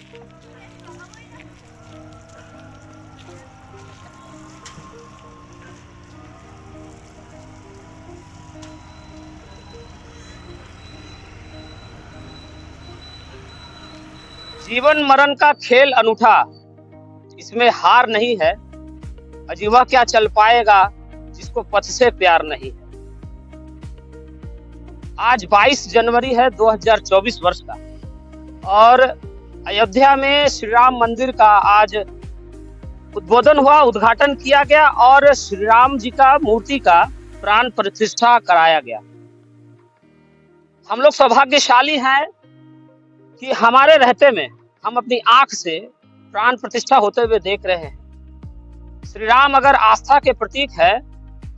जीवन मरण का खेल अनूठा, इसमें हार नहीं है। अजीवा क्या चल पाएगा जिसको पथ से प्यार नहीं है। आज 22 जनवरी है 2024 वर्ष का, और अयोध्या में श्री राम मंदिर का आज उद्बोधन हुआ, उद्घाटन किया गया और श्री राम जी का मूर्ति का प्राण प्रतिष्ठा कराया गया। हम लोग सौभाग्यशाली हैं कि हमारे रहते में हम अपनी आंख से प्राण प्रतिष्ठा होते हुए देख रहे हैं। श्री राम अगर आस्था के प्रतीक है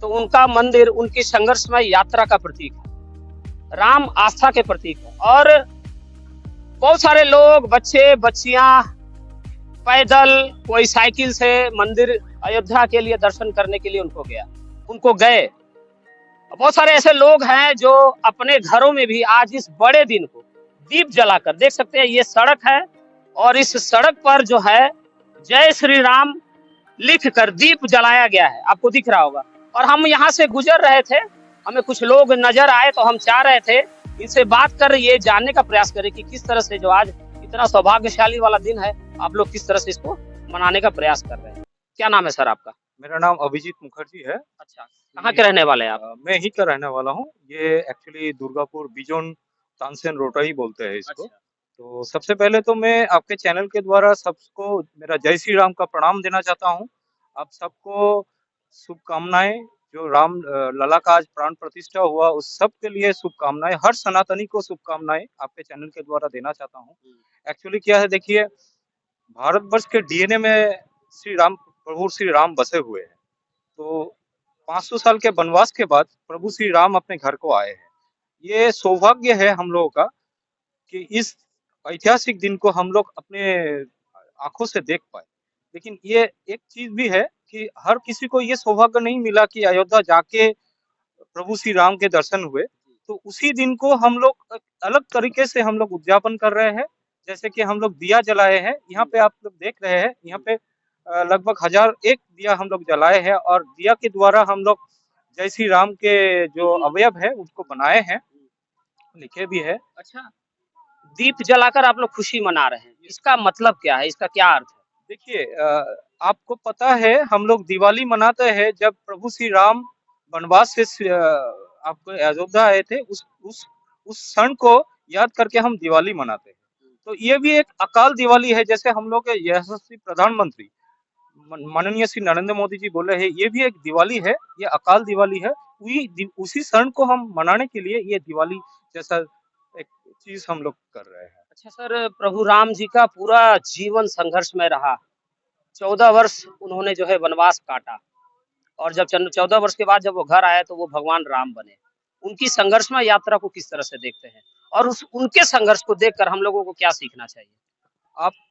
तो उनका मंदिर उनकी संघर्षमय यात्रा का प्रतीक है। राम आस्था के प्रतीक है और बहुत सारे लोग, बच्चे बच्चियां पैदल, कोई साइकिल से मंदिर अयोध्या के लिए दर्शन करने के लिए उनको गए। बहुत सारे ऐसे लोग हैं जो अपने घरों में भी आज इस बड़े दिन को दीप जलाकर, देख सकते हैं ये सड़क है और इस सड़क पर जो है जय श्री राम लिख कर दीप जलाया गया है, आपको दिख रहा होगा। और हम यहाँ से गुजर रहे थे, हमें कुछ लोग नजर आए तो हम चाह रहे थे इनसे बात कर ये जानने का प्रयास करें कि किस तरह से जो आज इतना सौभाग्यशाली वाला दिन है, आप लोग किस तरह से इसको मनाने का प्रयास कर रहे हैं। क्या नाम है सर आपका? मेरा नाम अभिजीत मुखर्जी है। अच्छा, कहाँ के रहने वाले हैं आप? मैं ही का रहने वाला हूँ। ये एक्चुअली दुर्गापुर बिजोन तानसेन रोटा ही बोलते हैं इसको। अच्छा। तो सबसे पहले तो मैं आपके चैनल के द्वारा सबको मेरा जय श्री राम का प्रणाम देना चाहता हूँ। आप सबको शुभकामनाएं। जो राम लला का आज प्राण प्रतिष्ठा हुआ, उस सब के लिए शुभकामनाएं। हर सनातनी को शुभकामनाएं आपके चैनल के द्वारा देना चाहता हूँ। एक्चुअली क्या है, देखिए, भारतवर्ष के डीएनए में प्रभु श्री राम बसे हुए हैं। तो 500 साल के वनवास के बाद प्रभु श्री राम अपने घर को आए हैं। ये सौभाग्य है हम लोगों का कि इस ऐतिहासिक दिन को हम लोग अपने आंखों से देख पाए। लेकिन ये एक चीज भी है कि हर किसी को ये सौभाग्य नहीं मिला कि अयोध्या जाके प्रभु श्री राम के दर्शन हुए। तो उसी दिन को हम लोग अलग तरीके से हम लोग उद्यापन कर रहे हैं। जैसे कि हम लोग दिया जलाए हैं, यहाँ पे आप लोग देख रहे हैं, यहाँ पे लगभग 1001 दिया हम लोग जलाए हैं और दिया के द्वारा हम लोग जय श्री राम के जो अवयव है उसको बनाए हैं, लिखे भी है। अच्छा, दीप जलाकर आप लोग खुशी मना रहे हैं, इसका मतलब क्या है, इसका क्या अर्थ है? देखिए, आपको पता है हम लोग दिवाली मनाते हैं जब प्रभु श्री राम वनवास से आपको अयोध्या आए थे। उस क्षण को याद करके हम दिवाली मनाते हैं। तो ये भी एक अकाल दिवाली है। जैसे हम लोग के यशस्वी प्रधानमंत्री माननीय श्री नरेंद्र मोदी जी बोले हैं, ये भी एक दिवाली है, ये अकाल दिवाली है। उसी क्षण को हम मनाने के लिए ये दिवाली जैसा एक चीज हम लोग कर रहे हैं। अच्छा सर, प्रभु राम जी का पूरा जीवन संघर्ष में रहा। 14 वर्ष उन्होंने जो है वनवास काटा और जब 14 वर्ष के बाद जब वो घर आए तो वो भगवान राम बने। उनकी संघर्षमय यात्रा को किस तरह से देखते हैं और उनके संघर्ष को देखकर हम लोगों को क्या सीखना चाहिए?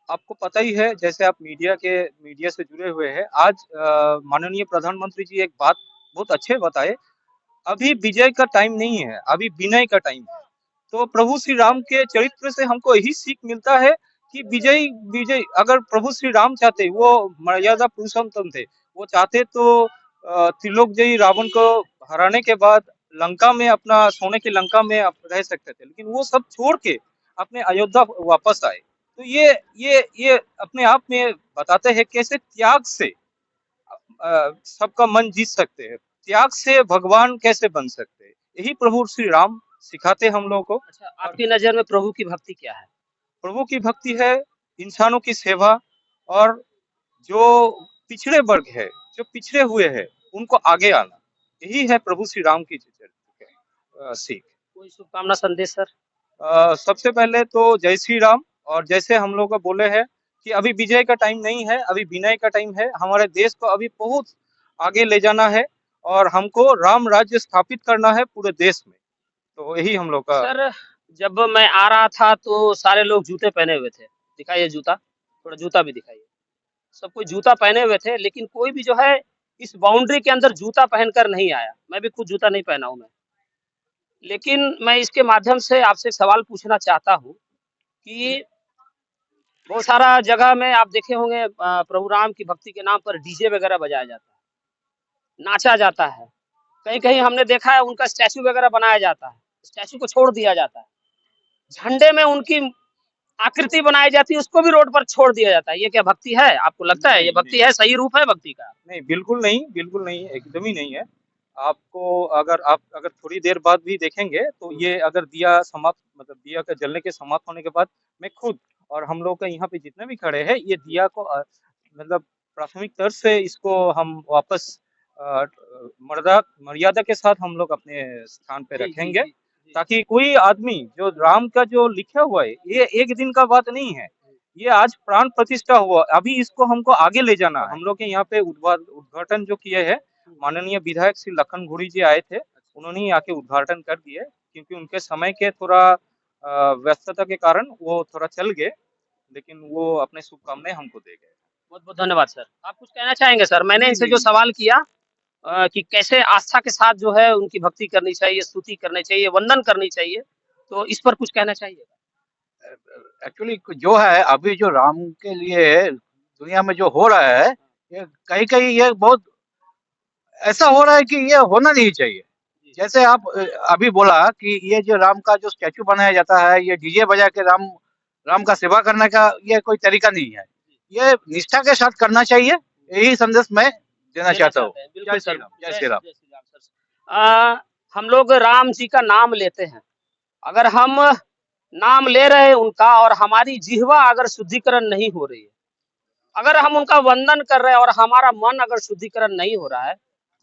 आपको पता ही है, जैसे आप मीडिया से जुड़े हुए हैं। आज माननीय प्रधानमंत्री जी एक बात बहुत अच्छे बताए, अभी विजय का टाइम नहीं है, अभी विनय का टाइम है। तो प्रभु श्री राम के चरित्र से हमको यही सीख मिलता है कि विजय अगर प्रभु श्री राम चाहते, वो मर्यादा पुरुषोत्तम थे, वो चाहते तो त्रिलोकजयी रावण को हराने के बाद लंका में, अपना सोने की लंका में रह सकते थे, लेकिन वो सब छोड़ के अपने अयोध्या वापस आए। तो ये अपने आप में बताते हैं कैसे त्याग से सबका मन जीत सकते हैं, त्याग से भगवान कैसे बन सकते हैं। यही प्रभु श्री राम सिखाते हम लोगों को। अच्छा, आपकी नजर में प्रभु की भक्ति क्या है? प्रभु की भक्ति है इंसानों की सेवा, और जो पिछड़े वर्ग है, जो पिछड़े हुए हैं, उनको आगे आना। यही है प्रभु श्री राम की सीख। कोई शुभकामना संदेश सर? सबसे पहले तो जय श्री राम। और जैसे हम लोग बोले हैं कि अभी विजय का टाइम नहीं है, अभी विनय का टाइम है। हमारे देश को अभी बहुत आगे ले जाना है और हमको राम राज्य स्थापित करना है पूरे देश में। तो यही हम लोग का। सर, जब मैं आ रहा था तो सारे लोग जूते पहने हुए थे, दिखाइए जूता, थोड़ा जूता भी दिखाइए। सब कोई जूता पहने हुए थे, लेकिन कोई भी जो है इस बाउंड्री के अंदर जूता पहनकर नहीं आया। मैं भी खुद जूता नहीं पहना हूं मैं, लेकिन मैं इसके माध्यम से आपसे एक सवाल पूछना चाहता हूं कि बहुत सारा जगह में आप देखे होंगे प्रभु राम की भक्ति के नाम पर डीजे वगैरह बजाया जाता है, नाचा जाता है। कहीं-कहीं हमने देखा है उनका स्टैचू वगैरह बनाया जाता है, स्टैचू को छोड़ दिया जाता है। झंडे में उनकी आकृति बनाई जाती है, उसको भी रोड पर छोड़ दिया जाता है। ये क्या भक्ति है? आपको लगता है ये नहीं, नहीं। भक्ति है, सही रूप है भक्ति का? नहीं, बिल्कुल नहीं, एकदम ही नहीं है। आपको अगर थोड़ी देर बाद भी देखेंगे तो ये अगर दिया समाप्त मतलब दिया का जलने के समाप्त होने के बाद मैं खुद और हम लोग का यहाँ पे जितने भी खड़े हैं ये दिया को मतलब प्राथमिक तर्ज से इसको हम वापस मर्यादा के साथ हम लोग अपने स्थान पे जी, जी, रखेंगे जी, जी। ताकि कोई आदमी जो राम का जो लिखा हुआ है ये एक दिन का बात नहीं है। ये आज प्राण प्रतिष्ठा हुआ, अभी इसको हमको आगे ले जाना। हम लोग के यहाँ पे उद्घाटन जो किए है माननीय विधायक श्री लखन घुड़ी जी आए थे, उन्होंने ही आके उद्घाटन कर दिए क्योंकि उनके समय के थोड़ा व्यस्तता के कारण वो थोड़ा चल गए, लेकिन वो अपने शुभकामनाएं हमको दे गए। बहुत-बहुत धन्यवाद सर। आप कुछ कहना चाहेंगे सर? मैंने जी, इनसे जी। जो सवाल किया कि कैसे आस्था के साथ जो है उनकी भक्ति करनी चाहिए, स्तुति करनी चाहिए, वंदन करनी चाहिए, तो इस पर कुछ कहना चाहिएगा? एक्चुअली जो है अभी जो राम के लिए दुनिया में जो हो रहा है, ये कहीं-कहीं ये बहुत ऐसा हो रहा है कि ये होना नहीं चाहिए। जैसे आप अभी बोला कि ये जो राम का जो स्टैचू बनाया जाता है, ये डीजे बजा के राम राम का सेवा करने का ये कोई तरीका नहीं है। ये निष्ठा के साथ करना चाहिए, यही संदेश मैं देना चाहता हूँ। बिल्कुल जय सर। श्री राम, जय श्री राम। जय श्री राम सर। हम लोग राम जी का नाम लेते हैं। अगर हम नाम ले रहे हैं उनका और हमारी जिह्वा अगर शुद्धिकरण नहीं हो रही है, अगर हम उनका वंदन कर रहे हैं और हमारा मन अगर शुद्धिकरण नहीं हो रहा है,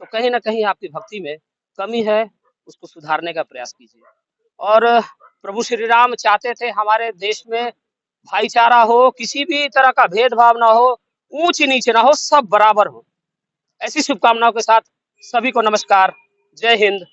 तो कहीं न कहीं आपकी भक्ति में कमी है, उसको सुधारने का प्रयास कीजिए। और प्रभु श्री राम चाहते थे हमारे देश में भाईचारा हो, किसी भी तरह का भेदभाव ना हो, ऊँच-नीच ना हो, सब बराबर हो। ऐसी शुभकामनाओं के साथ सभी को नमस्कार। जय हिंद,